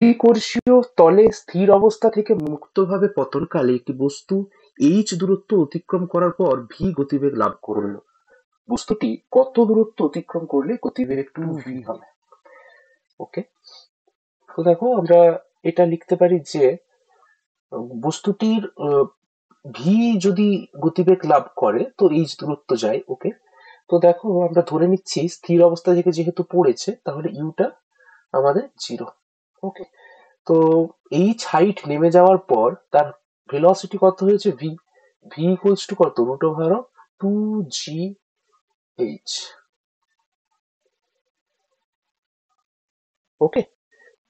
ত্রিকোষীয় তলে স্থির অবস্থা থেকে মুক্তভাবে পতনকালে একটি বস্তু h দূরত্ব অতিক্রম করার পর v গতিবেগ লাভ করল। বস্তুটি কত দূরত্ব অতিক্রম করলে গতিবেগ একটু v হবে? ওকে, তো দেখো আমরা এটা লিখতে পারি যে বস্তুটির v যদি গতিবেগ লাভ করে তো h দূরত্ব যায়। ওকে, তো দেখো আমরা ধরে নিচ্ছি স্থির অবস্থা থেকে যেহেতু পড়েছে তাহলে ইউটা আমাদের 0। ওকে, তো h হাইট নেমে যাওয়ার পর তার ভেলোসিটি কত হয়েছে v। v ইকুয়ালস টু কত, রুট ওভার অফ 2gh। ওকে,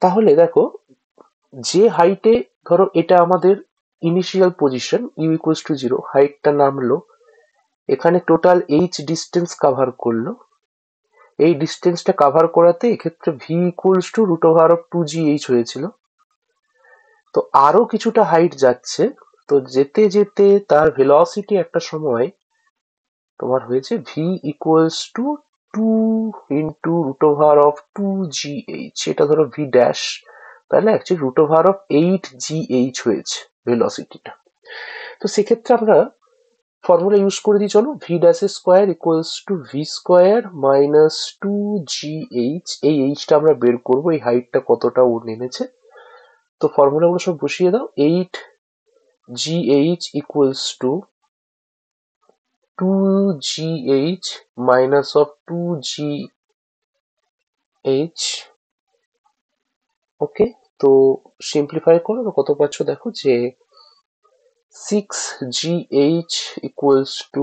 তাহলে দেখো যে হাইটে, ধরো এটা আমাদের initial position u equals to 0, হাইটটা নামলো, এখানে টোটাল h ডিস্টেন্স কভার করলো। এই ডিস্টেন্সটা কভার করাতে এক্ষেত্রে v equals to root over of 2gh হয়েছিল। তো আরো কিছুটা হাইট যাচ্ছে, তো যেতে যেতে তার ভেলোসিটি একটা সময় তোমার হয়েছে v equals to 2 into root over of 2gh, এটা ধরো v ড্যাশ, তাহলে actually root over of 8gh হয়েছে ভেলোসিটিটা। তো সেক্ষেত্রে আমরা ফর্মুলা ইউজ করে দিই, চলো। v dash square equals to v square minus 2gh, এই এইচটা আমরা বের করবো, এই হাইটটা কতটা ও নেমেছে। তো ফর্মুলাগুলো সব বসিয়ে দাও। 8gh equals to 2gh minus of 2gh। ওকে, তো সিম্পলিফাই করো, তো কত পাচ্ছ দেখো যে 6gh equals to